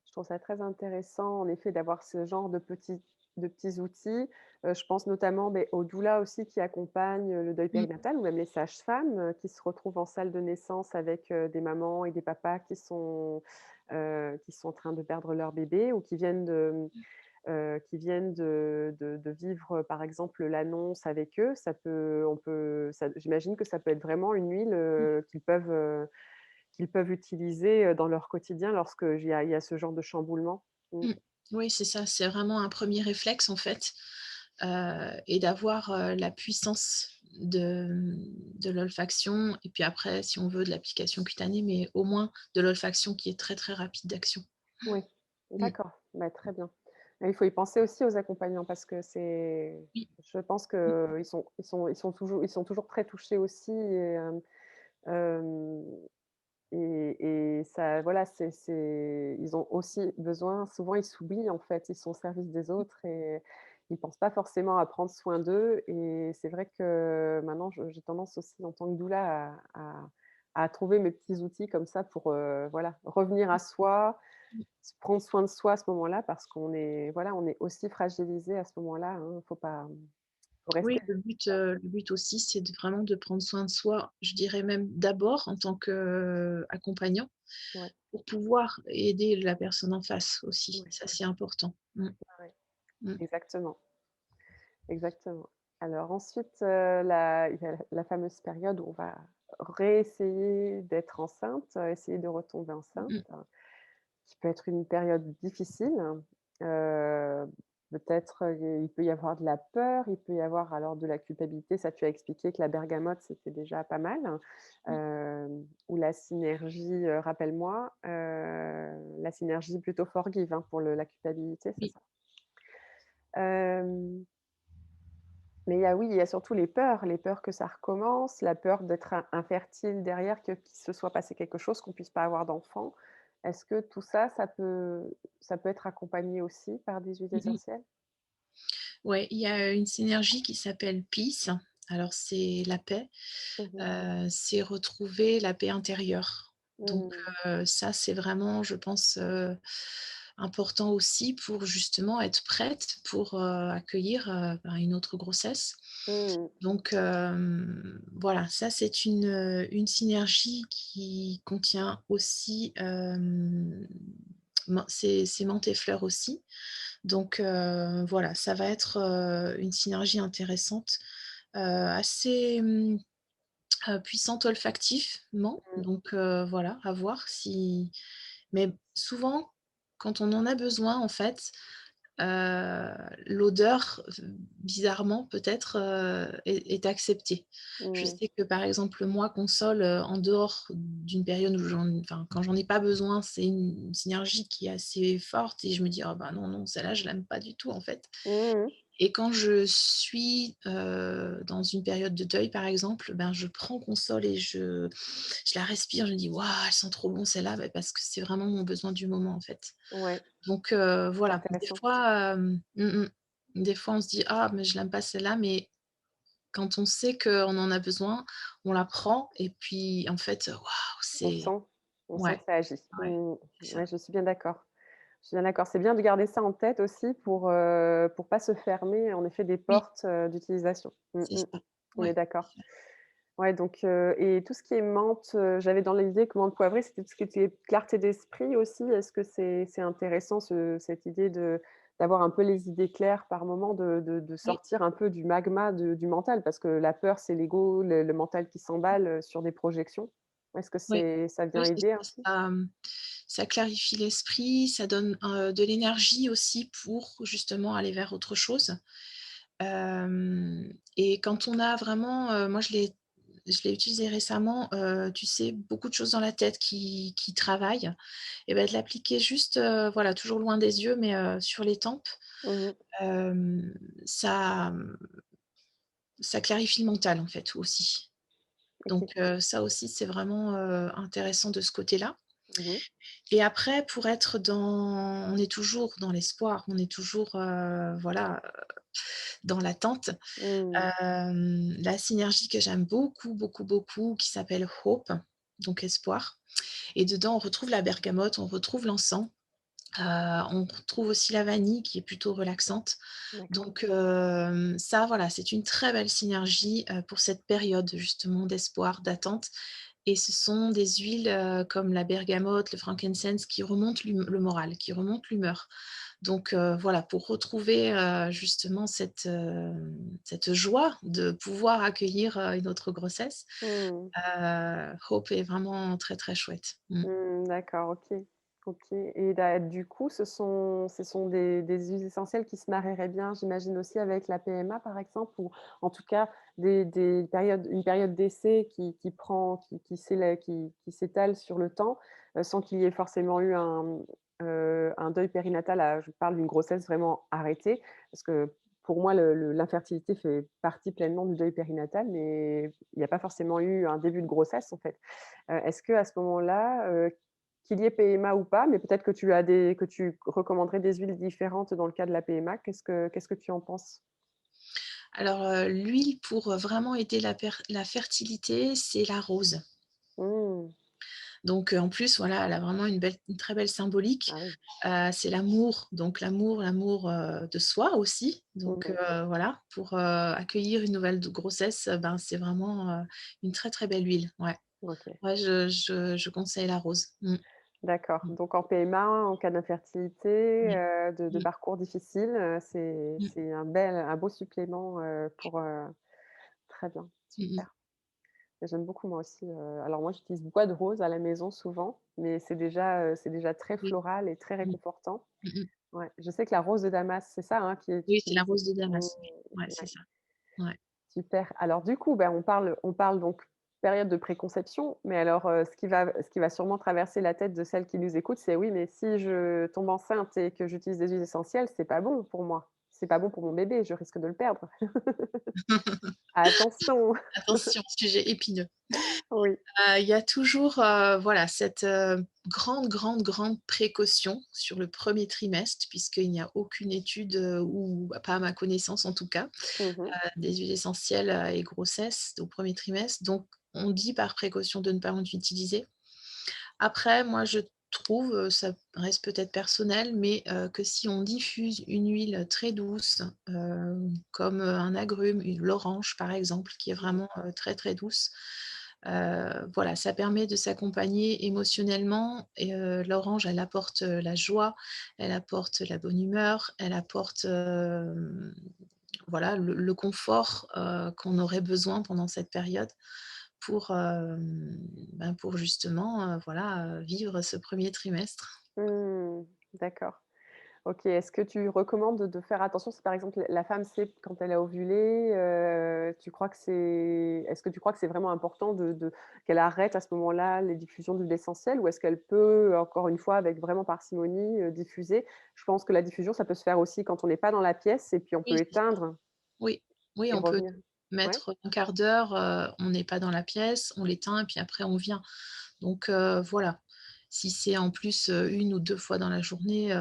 [SPEAKER 1] Je trouve ça très intéressant, en effet, d'avoir ce genre de petits outils. Je pense notamment, beh, aux doulas aussi qui accompagnent, le deuil
[SPEAKER 2] Mmh.
[SPEAKER 1] périnatal, ou même les sages-femmes, qui se retrouvent en salle de naissance avec, des mamans et des papas qui sont en train de perdre leur bébé, ou qui viennent de vivre, par exemple, l'annonce avec eux. J'imagine que ça peut être vraiment une huile, qu'ils peuvent utiliser, dans leur quotidien lorsque il y a ce genre de chamboulement. Mmh.
[SPEAKER 2] Mmh. Oui, c'est ça, c'est vraiment un premier réflexe en fait, et d'avoir, la puissance de l'olfaction et puis après si on veut de l'application cutanée, mais au moins de l'olfaction qui est très, très rapide d'action.
[SPEAKER 1] Oui,
[SPEAKER 2] Mmh.
[SPEAKER 1] d'accord, bah, très bien. Et il faut y penser aussi aux accompagnants parce que
[SPEAKER 2] Oui.
[SPEAKER 1] je pense
[SPEAKER 2] Mmh.
[SPEAKER 1] qu'ils sont toujours très touchés aussi, hem et ça voilà, ils ont aussi besoin, souvent ils s'oublient en fait, ils sont au service des autres et ils pensent pas forcément à prendre soin d'eux, et c'est vrai que maintenant j'ai tendance aussi en tant que doula à trouver mes petits outils comme ça pour, voilà, revenir à soi,
[SPEAKER 2] Mmh.
[SPEAKER 1] prendre soin de soi à ce moment-là parce qu'on est voilà, on est aussi fragilisé à ce moment-là, hein, faut pas Faut
[SPEAKER 2] Oui,
[SPEAKER 1] rester
[SPEAKER 2] le but aussi, c'est vraiment de prendre soin de soi, je dirais même d'abord en tant qu'accompagnant,
[SPEAKER 1] ouais,
[SPEAKER 2] pour pouvoir aider la personne en face aussi.
[SPEAKER 1] ouais,
[SPEAKER 2] Ça, c'est important.
[SPEAKER 1] ouais,
[SPEAKER 2] Mmh.
[SPEAKER 1] exactement, exactement. Alors ensuite, il y a la fameuse période où on va réessayer d'être enceinte, essayer de retomber enceinte,
[SPEAKER 2] Mmh.
[SPEAKER 1] qui peut être une période difficile. Heu, peut-être, il peut y avoir de la peur, il peut y avoir alors de la culpabilité. Ça, tu as expliqué que la bergamote, c'était déjà pas mal.
[SPEAKER 2] Mmh.
[SPEAKER 1] Ou la synergie, rappelle-moi, la synergie plutôt forgive, hein, pour la culpabilité, c'est
[SPEAKER 2] Oui.
[SPEAKER 1] ça? Hem, mais il y a surtout les peurs que ça recommence, la peur d'être infertile derrière, qu'il se soit passé quelque chose, qu'on puisse pas avoir d'enfant. Est-ce que tout ça, ça peut être accompagné aussi par des huiles
[SPEAKER 2] Mmh mh.
[SPEAKER 1] essentielles?
[SPEAKER 2] Ouais, il y a une synergie qui s'appelle Peace. Alors c'est la paix,
[SPEAKER 1] Mmh.
[SPEAKER 2] c'est retrouver la paix intérieure. Donc
[SPEAKER 1] Mmh.
[SPEAKER 2] ça, c'est vraiment, je pense, important aussi pour justement être prête pour, accueillir, ben, une autre grossesse.
[SPEAKER 1] Mmh.
[SPEAKER 2] Donc voilà, ça c'est une synergie qui contient aussi, c'est menthe et fleurs aussi. Donc voilà, ça va être, une synergie intéressante, assez, puissante olfactivement.
[SPEAKER 1] Mmh.
[SPEAKER 2] Donc voilà, à voir si mais souvent, quand on en a besoin, en fait, heu, l'odeur, bizarrement peut-être, est acceptée. Je
[SPEAKER 1] Mmh.
[SPEAKER 2] sais que, par exemple, moi, console, en dehors d'une période où quand j'en ai pas besoin, c'est une synergie qui est assez forte et je me dis: «Oh bah, non, non, celle-là, je l'aime pas du tout, en fait».
[SPEAKER 1] Mmh.
[SPEAKER 2] Et quand je suis, dans une période de deuil, par exemple, ben, je prends console et je la respire, je me dis: «Waouh, elle sent trop bon celle-là», bah, parce que c'est vraiment mon besoin du moment, en fait.
[SPEAKER 1] Ouais,
[SPEAKER 2] Donc
[SPEAKER 1] c'est
[SPEAKER 2] voilà, des
[SPEAKER 1] intéressant.
[SPEAKER 2] fois, des fois on se dit: «Ah mais je l'aime pas celle-là», mais quand on sait qu'on en a besoin, on la prend et puis en fait, waouh,
[SPEAKER 1] On
[SPEAKER 2] c'est
[SPEAKER 1] sent on sent
[SPEAKER 2] ouais,
[SPEAKER 1] que ça agit.
[SPEAKER 2] ouais,
[SPEAKER 1] Mmh.
[SPEAKER 2] c'est ça.
[SPEAKER 1] Ouais, je suis bien d'accord. Je suis bien d'accord. C'est bien de garder ça en tête aussi pour pas se fermer, en effet, des
[SPEAKER 2] Oui,
[SPEAKER 1] portes, d'utilisation. Mmh
[SPEAKER 2] c'est
[SPEAKER 1] mh.
[SPEAKER 2] ça.
[SPEAKER 1] On est
[SPEAKER 2] Ouais,
[SPEAKER 1] d'accord.
[SPEAKER 2] c'est ça.
[SPEAKER 1] Ouais, donc et tout ce qui est menthe, j'avais dans l'idée que menthe poivrée, c'était tout ce qui était clarté d'esprit aussi. Est-ce que c'est intéressant cette idée d'avoir un peu les idées claires par moment, de
[SPEAKER 2] Oui,
[SPEAKER 1] sortir un peu du magma du mental? Parce que la peur, c'est l'ego, le mental qui s'emballe, sur des projections. Est-ce que
[SPEAKER 2] oui.
[SPEAKER 1] ça vient
[SPEAKER 2] Oui, c'est
[SPEAKER 1] aider
[SPEAKER 2] ça,
[SPEAKER 1] ainsi?
[SPEAKER 2] ça clarifie l'esprit, ça donne, de l'énergie aussi pour justement aller vers autre chose. Et quand on a vraiment, moi je l'ai utilisé récemment, tu sais, beaucoup de choses dans la tête qui travaillent et bah, de l'appliquer juste, voilà, toujours loin des yeux, mais sur les tempes,
[SPEAKER 1] Mmh mh.
[SPEAKER 2] hem, ça, ça clarifie le mental, en fait, aussi. Donc
[SPEAKER 1] OK.
[SPEAKER 2] ça aussi, c'est vraiment, intéressant de ce côté-là.
[SPEAKER 1] Mmh mh.
[SPEAKER 2] Et après pour être on est toujours dans l'espoir, on est toujours, voilà, dans l'attente.
[SPEAKER 1] Mmh.
[SPEAKER 2] La synergie que j'aime beaucoup, beaucoup, beaucoup, qui s'appelle Hope, donc espoir, et dedans on retrouve la bergamote, on retrouve l'encens, on retrouve aussi la vanille qui est plutôt relaxante.
[SPEAKER 1] D'accord.
[SPEAKER 2] Donc ça voilà, c'est une très belle synergie, pour cette période justement d'espoir, d'attente, et ce sont des huiles, comme la bergamote, le frankincense qui remontent le moral, qui remontent l'humeur. Donc voilà, pour retrouver, justement cette joie de pouvoir accueillir, une autre grossesse,
[SPEAKER 1] Mmh.
[SPEAKER 2] Hope est vraiment très, très chouette. Mmh.
[SPEAKER 1] Mmh, d'accord, OK. OK et du coup, ce sont des huiles essentielles qui se marieraient bien, j'imagine aussi avec la PMA, par exemple? Ou en tout cas, des périodes une période d'essai qui prend qui s'étale sur le temps, sans qu'il y ait forcément eu un deuil périnatal je parle d'une grossesse vraiment arrêtée. Parce que pour moi, l'infertilité fait partie pleinement du deuil périnatal, mais il n'y a pas forcément eu un début de grossesse, en fait. Est-ce qu'à ce moment-là, qu'il y ait PMA ou pas, mais peut-être que tu recommanderais des huiles différentes dans le cas de la PMA, qu'est-ce que tu en penses?
[SPEAKER 2] Alors, l'huile pour, vraiment aider la fertilité, c'est la rose.
[SPEAKER 1] Mmh.
[SPEAKER 2] Donc en plus, voilà, elle a vraiment une très belle symbolique.
[SPEAKER 1] Ah oui.
[SPEAKER 2] C'est l'amour, donc l'amour, de soi aussi. Donc
[SPEAKER 1] Mmh.
[SPEAKER 2] voilà, pour, accueillir une nouvelle grossesse, ben, c'est vraiment, une très, très belle huile. Ouais.
[SPEAKER 1] OK.
[SPEAKER 2] Ouais, je conseille la rose. Mmh.
[SPEAKER 1] D'accord.
[SPEAKER 2] Mmh.
[SPEAKER 1] Donc en PMA, en cas d'infertilité,
[SPEAKER 2] Oui.
[SPEAKER 1] de
[SPEAKER 2] Mmh.
[SPEAKER 1] parcours difficile,
[SPEAKER 2] Mmh.
[SPEAKER 1] c'est un beau supplément, très bien,
[SPEAKER 2] Mmh mh.
[SPEAKER 1] super. Et j'aime beaucoup moi aussi, alors moi j'utilise bois de rose à la maison souvent, mais c'est déjà très
[SPEAKER 2] Oui.
[SPEAKER 1] floral et très
[SPEAKER 2] Mmh.
[SPEAKER 1] réconfortant.
[SPEAKER 2] Mmh mh.
[SPEAKER 1] Ouais, je sais que la rose de Damas, c'est ça, hein, qui est
[SPEAKER 2] Oui, c'est la
[SPEAKER 1] utilisée?
[SPEAKER 2] rose de
[SPEAKER 1] Mmh,
[SPEAKER 2] Damas, oui. Ouais, c'est
[SPEAKER 1] ouais,
[SPEAKER 2] ça. Ouais.
[SPEAKER 1] super. Alors du coup, ben, on parle donc période de préconception, mais alors, ce qui va sûrement traverser la tête de celles qui nous écoutent, c'est: «Oui, mais si je tombe enceinte et que j'utilise des huiles essentielles, c'est pas bon pour moi. C'est pas bon pour mon bébé, je risque de le perdre». Attention!
[SPEAKER 2] Attention, sujet épineux.
[SPEAKER 1] Oui.
[SPEAKER 2] Il y a toujours, voilà, cette, grande, grande, grande précaution sur le premier trimestre, puisqu'il n'y a aucune étude, ou pas à ma connaissance en tout cas,
[SPEAKER 1] Mmh mh.
[SPEAKER 2] des huiles essentielles, et grossesse au premier trimestre. Donc on dit par précaution de ne pas en utiliser. Après, moi, je trouve, ça reste peut-être personnel, mais que si on diffuse une huile très douce, comme, un agrume, l'orange par exemple, qui est
[SPEAKER 1] Mmh.
[SPEAKER 2] vraiment, très, très douce, voilà, ça permet de s'accompagner émotionnellement et l'orange, elle apporte, la joie, elle apporte la bonne humeur, elle apporte, voilà, le confort, qu'on aurait besoin pendant cette période pour, ben, pour justement, voilà, vivre ce premier trimestre.
[SPEAKER 1] Mmh. D'accord. OK. Est-ce que tu recommandes de faire attention si, par exemple, la femme sait quand elle a ovulé, tu crois que c'est est-ce que tu crois que c'est vraiment important de qu'elle arrête à ce moment-là les diffusions d'huiles essentielles ou est-ce qu'elle peut, encore une fois, avec vraiment parcimonie, diffuser? Je pense que la diffusion, ça peut se faire aussi quand on n'est pas dans la pièce et puis on peut
[SPEAKER 2] Oui, c'est ça.
[SPEAKER 1] éteindre
[SPEAKER 2] Oui, oui,
[SPEAKER 1] et
[SPEAKER 2] on peut
[SPEAKER 1] revenir. Ouais?
[SPEAKER 2] mettre un quart d'heure, on n'est pas dans la pièce, on l'éteint et puis après on vient. Donc voilà. Si c'est en plus, 1 ou 2 fois dans la journée,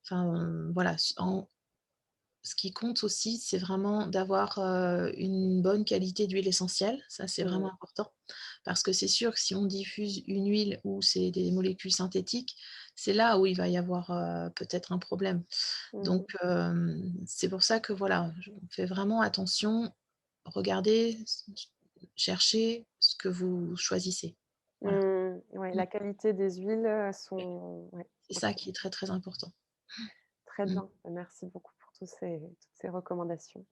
[SPEAKER 2] enfin, voilà, ce qui compte aussi, c'est vraiment d'avoir, une bonne qualité d'huile essentielle. Ça, c'est
[SPEAKER 1] Mmh.
[SPEAKER 2] vraiment important. Parce que c'est sûr que si on diffuse une huile où c'est des molécules synthétiques, c'est là où il va y avoir, peut-être un problème.
[SPEAKER 1] Mmh.
[SPEAKER 2] Donc, c'est pour ça que voilà, on fait vraiment attention. Regardez, cherchez ce que vous choisissez. Voilà.
[SPEAKER 1] Mmh. Ouais,
[SPEAKER 2] Mmh.
[SPEAKER 1] la qualité des huiles,
[SPEAKER 2] Oui,
[SPEAKER 1] sont ouais,
[SPEAKER 2] c'est
[SPEAKER 1] OK.
[SPEAKER 2] ça qui est très, très important.
[SPEAKER 1] Très
[SPEAKER 2] Mmh.
[SPEAKER 1] bien. Merci beaucoup pour toutes ces recommandations.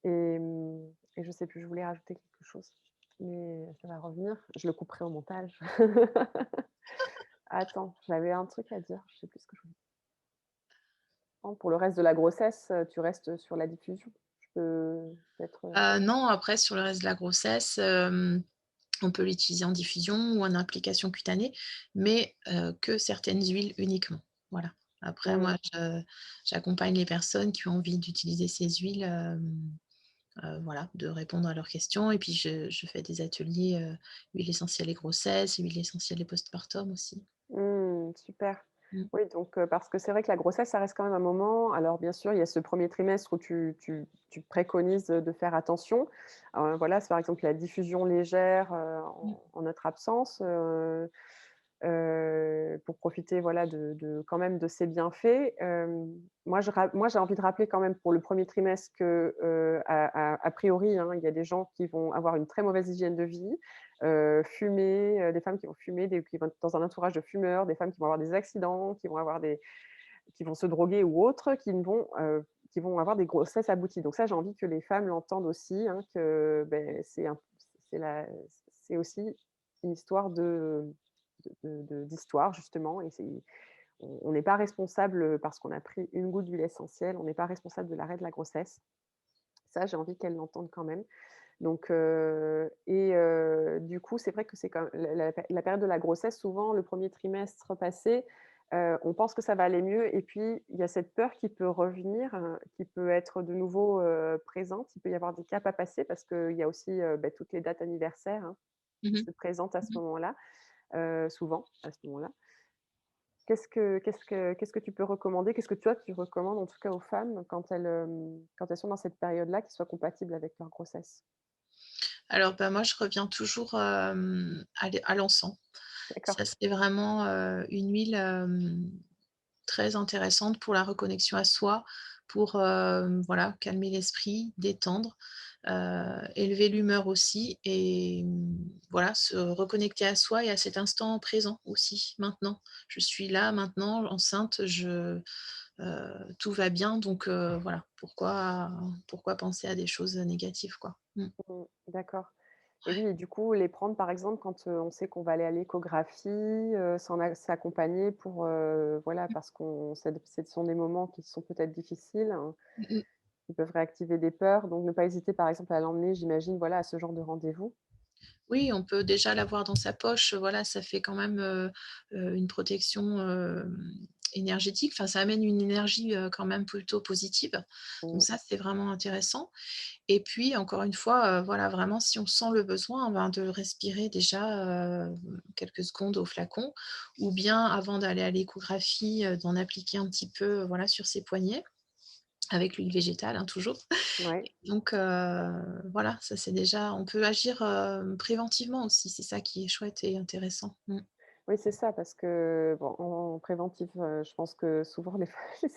[SPEAKER 1] Et je sais plus, je voulais rajouter quelque chose, mais ça va revenir. Je le couperai au montage. Attends, j'avais un truc à dire, je sais plus ce que je voulais non, pour le reste de la grossesse, tu restes sur la diffusion? Je peux peut-être,
[SPEAKER 2] Non, après sur le reste de la grossesse, on peut l'utiliser en diffusion ou en application cutanée, mais que certaines huiles uniquement. Voilà. Après
[SPEAKER 1] mmh,
[SPEAKER 2] moi, j'accompagne les personnes qui ont envie d'utiliser ces huiles, voilà, de répondre à leurs questions et puis je fais des ateliers, huiles essentielles et grossesse, huiles essentielles et postpartum aussi.
[SPEAKER 1] super.
[SPEAKER 2] Mmh.
[SPEAKER 1] Oui, donc parce que c'est vrai que la grossesse, ça reste quand même un moment alors bien sûr, il y a ce premier trimestre où tu préconises, de faire attention. Voilà, c'est par exemple la diffusion légère,
[SPEAKER 2] Mmh.
[SPEAKER 1] en notre absence, pour profiter, voilà, de quand même de ses bienfaits. Moi, j'ai envie de rappeler quand même pour le premier trimestre que, a priori, hein, il y a des gens qui vont avoir une très mauvaise hygiène de vie, fumer, des femmes qui vont fumer, des qui vont être dans un entourage de fumeurs, des femmes qui vont avoir des accidents, qui vont se droguer ou autres, qui vont avoir des grossesses abouties. Donc ça, j'ai envie que les femmes l'entendent aussi, hein, que, beh, c'est la c'est aussi une histoire d'histoire justement et c'est on n'est pas responsable, parce qu'on a pris une goutte d'huile essentielle, on n'est pas responsable de l'arrêt de la grossesse. Ça, j'ai envie qu'elles l'entendent quand même. Donc du coup, c'est vrai que c'est quand la période de la grossesse, souvent le premier trimestre passé, on pense que ça va aller mieux et puis il y a cette peur qui peut revenir, qui peut être de nouveau, présente. Il peut y avoir des caps à passer parce qu'il y a aussi, toutes les dates anniversaires, hein, qui
[SPEAKER 2] Mmh mh.
[SPEAKER 1] se présentent à ce
[SPEAKER 2] Mmh.
[SPEAKER 1] moment-là, souvent à ce moment-là. Qu'est-ce que tu peux recommander? Qu'est-ce que toi, tu recommandes en tout cas aux femmes quand elles sont dans cette période-là, qui soit compatible avec leur grossesse?
[SPEAKER 2] Alors, bah, moi, je reviens toujours, à l'encens.
[SPEAKER 1] D'accord.
[SPEAKER 2] Ça, c'est vraiment, une huile, très intéressante pour la reconnexion à soi, pour, voilà, calmer l'esprit, détendre, élever l'humeur aussi et voilà, se reconnecter à soi et à cet instant présent aussi, maintenant. Je suis là, maintenant, enceinte, tout va bien donc voilà, pourquoi penser à des choses négatives, quoi? Mmh.
[SPEAKER 1] Mmh, d'accord. Et
[SPEAKER 2] Ouais.
[SPEAKER 1] oui et du coup, les prendre par exemple quand, on sait qu'on va aller à l'échographie, s'accompagner pour, voilà, parce qu'on ce sont des moments qui sont peut-être difficiles, hein,
[SPEAKER 2] Mmh mh.
[SPEAKER 1] qui peuvent réactiver des peurs, donc ne pas hésiter par exemple à l'emmener, j'imagine, voilà, à ce genre de rendez-vous.
[SPEAKER 2] Oui, on peut déjà l'avoir dans sa poche, voilà, ça fait quand même, une protection, énergétique. Enfin, ça amène une énergie, quand même plutôt positive. Donc
[SPEAKER 1] Mmh,
[SPEAKER 2] ça, c'est vraiment intéressant et puis encore une fois, voilà, vraiment si on sent le besoin, ben, de respirer déjà, quelques secondes au flacon ou bien avant d'aller à l'échographie, d'en appliquer un petit peu, voilà, sur ses poignets avec l'huile végétale, hein, toujours.
[SPEAKER 1] ouais.
[SPEAKER 2] Donc voilà, ça c'est déjà on peut agir, préventivement aussi, c'est ça qui est chouette et intéressant. Mmh.
[SPEAKER 1] Oui, c'est ça, parce que bon, en préventif, je pense que souvent les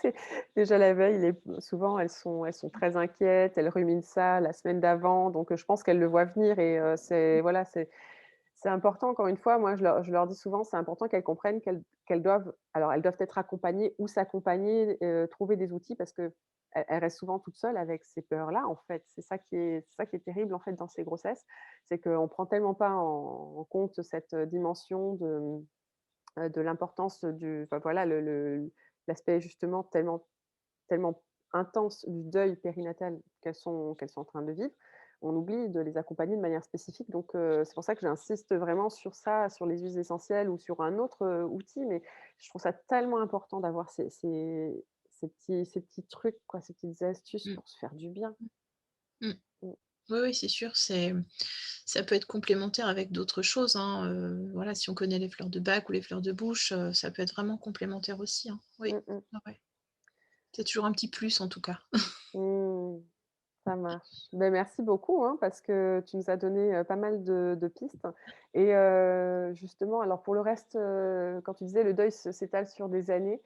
[SPEAKER 1] c'est déjà la veille, souvent elles sont très inquiètes, elles ruminent ça la semaine d'avant, donc je pense qu'elles le voient venir et c'est voilà, c'est important encore une fois, moi je leur dis souvent, c'est important qu'elles comprennent qu'elles doivent être accompagnées ou s'accompagner, trouver des outils parce qu'elles restent souvent toutes seules avec ces peurs-là, en fait. C'est ça qui est terrible, en fait, dans ces grossesses, c'est qu'on prend tellement pas en compte cette, dimension de l'importance enfin voilà, l'aspect justement tellement intense du deuil périnatal qu'elles sont en train de vivre, on oublie de les accompagner de manière spécifique. Donc, c'est pour ça que j'insiste vraiment sur ça, sur les huiles essentielles ou sur un autre, outil, mais je trouve ça tellement important d'avoir ces petits trucs quoi, ces petites astuces
[SPEAKER 2] Mmh.
[SPEAKER 1] pour se faire du bien.
[SPEAKER 2] Mmh.
[SPEAKER 1] Mmh.
[SPEAKER 2] Oui, oui, c'est sûr, ça peut être complémentaire avec d'autres choses, hein, voilà, si on connaît les fleurs de bac ou les fleurs de bouche, ça peut être vraiment complémentaire aussi, hein. Oui,
[SPEAKER 1] Mmh mh.
[SPEAKER 2] ouais, ouais. C'est toujours un petit plus en tout cas.
[SPEAKER 1] Mmh. Ça marche. Ben merci beaucoup, hein, parce que tu nous as donné, pas mal de pistes et justement, alors pour le reste, quand tu disais le deuil s'étale sur des années,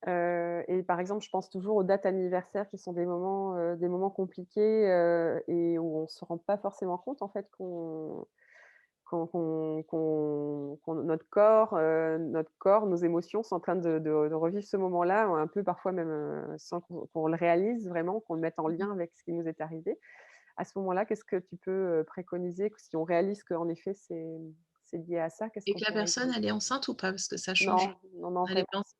[SPEAKER 1] et par exemple, je pense toujours aux dates anniversaires qui sont des moments compliqués, et où on se rend pas forcément compte en fait qu'on notre corps, nos émotions sont en train de revivre ce moment-là, un peu parfois même, sans qu'on le réalise vraiment, qu'on le mette en
[SPEAKER 2] Mmh mh.
[SPEAKER 1] lien avec ce qui nous est arrivé. À ce moment-là, qu'est-ce que tu peux, préconiser que si on réalise qu'en effet c'est lié à ça, qu'est-ce
[SPEAKER 2] Et
[SPEAKER 1] qu'on
[SPEAKER 2] que la
[SPEAKER 1] pourrait
[SPEAKER 2] personne,
[SPEAKER 1] utiliser?
[SPEAKER 2] elle est enceinte ou pas? Parce que ça change.
[SPEAKER 1] Non, non, non,
[SPEAKER 2] Elle est
[SPEAKER 1] vraiment.
[SPEAKER 2] pas enceinte.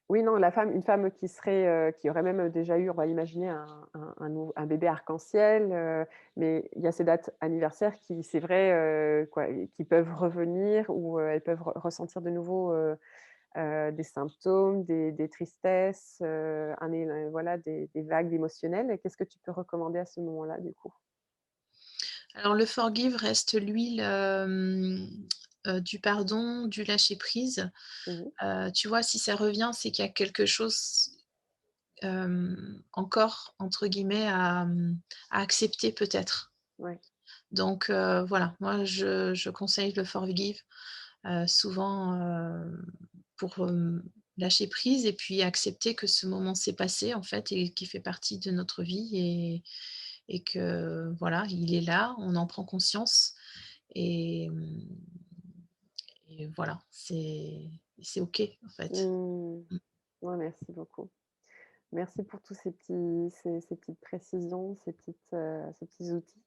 [SPEAKER 1] Oui, non, une femme qui aurait même, déjà eu, on va imaginer un bébé arc-en-ciel, mais il y a ces dates anniversaires qui, c'est vrai, quoi, qui peuvent revenir ou, elles peuvent ressentir de nouveau, des symptômes, des tristesses, voilà, des vagues émotionnelles. Qu'est-ce que tu peux recommander à ce moment-là, du coup?
[SPEAKER 2] Alors le forgive reste l'huile, du pardon, du lâcher prise.
[SPEAKER 1] Mmh.
[SPEAKER 2] Tu vois, si ça revient, c'est qu'il y a quelque chose, encore entre guillemets à accepter peut-être.
[SPEAKER 1] Ouais.
[SPEAKER 2] Donc voilà, moi je conseille le forgive, souvent, pour, lâcher prise et puis accepter que ce moment s'est passé en fait et qui fait partie de notre vie et que voilà, il est là, on en prend conscience et et voilà, c'est OK en fait.
[SPEAKER 1] Mmh.
[SPEAKER 2] Mmh.
[SPEAKER 1] Ouais, merci beaucoup. Merci pour tous ces petites précisions, ces petits outils.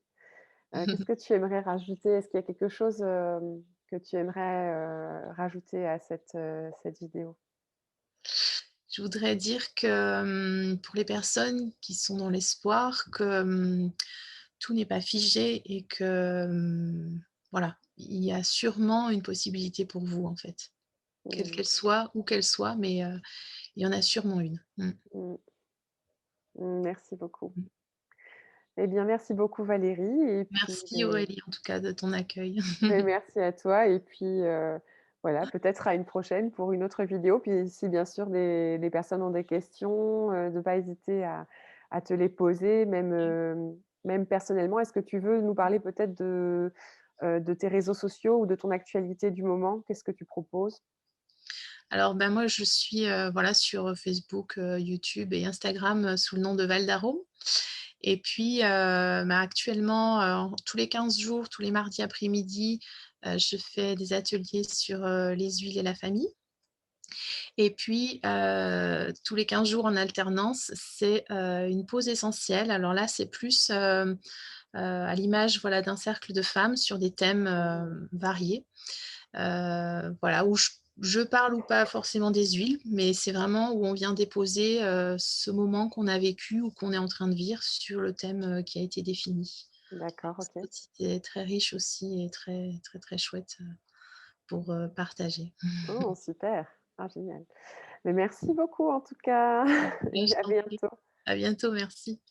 [SPEAKER 1] Qu'est-ce que tu aimerais rajouter? Est-ce qu'il y a quelque chose, que tu aimerais, rajouter à cette vidéo?
[SPEAKER 2] Je voudrais dire que, pour les personnes qui sont dans l'espoir que, tout n'est pas figé et que, voilà, il y a sûrement une possibilité pour vous, en fait. Quelle
[SPEAKER 1] Mmh.
[SPEAKER 2] qu'elle soit, où qu'elle soit, mais il y en a sûrement une. Mmh.
[SPEAKER 1] Mmh. Mmh, merci beaucoup.
[SPEAKER 2] Mmh.
[SPEAKER 1] Eh bien, merci beaucoup Valérie et puis,
[SPEAKER 2] Merci Aurélie, en tout cas, de ton accueil.
[SPEAKER 1] merci à toi et puis, voilà, peut-être à une prochaine pour une autre vidéo. Puis si bien sûr des personnes ont des questions, de pas hésiter à te les poser, même, Même personnellement, est-ce que tu veux nous parler peut-être de tes réseaux sociaux ou de ton actualité du moment? Qu'est-ce que tu proposes?
[SPEAKER 2] Alors, ben, moi, je suis, voilà, sur, Facebook, YouTube et Instagram, sous le nom de Val d'Arôme et puis, bah, actuellement, tous les 15 jours, tous les mardis après-midi, je fais des ateliers sur, les huiles et la famille et puis, tous les 15 jours en alternance, c'est, une pause essentielle. Alors là, c'est plus, à l'image, voilà, d'un cercle de femmes sur des thèmes, variés. Voilà, où je parle ou pas forcément des huiles, mais c'est vraiment où on vient déposer, ce moment qu'on a vécu ou qu'on est en train de vivre sur le thème, qui a été défini.
[SPEAKER 1] D'accord,
[SPEAKER 2] C'est
[SPEAKER 1] OK.
[SPEAKER 2] c'était très riche aussi et très, très, très chouette, pour, partager.
[SPEAKER 1] Oh super! Ah génial. Mais merci beaucoup en tout cas
[SPEAKER 2] Ouais, je
[SPEAKER 1] et à
[SPEAKER 2] t'en prie.
[SPEAKER 1] bientôt.
[SPEAKER 2] À bientôt, merci.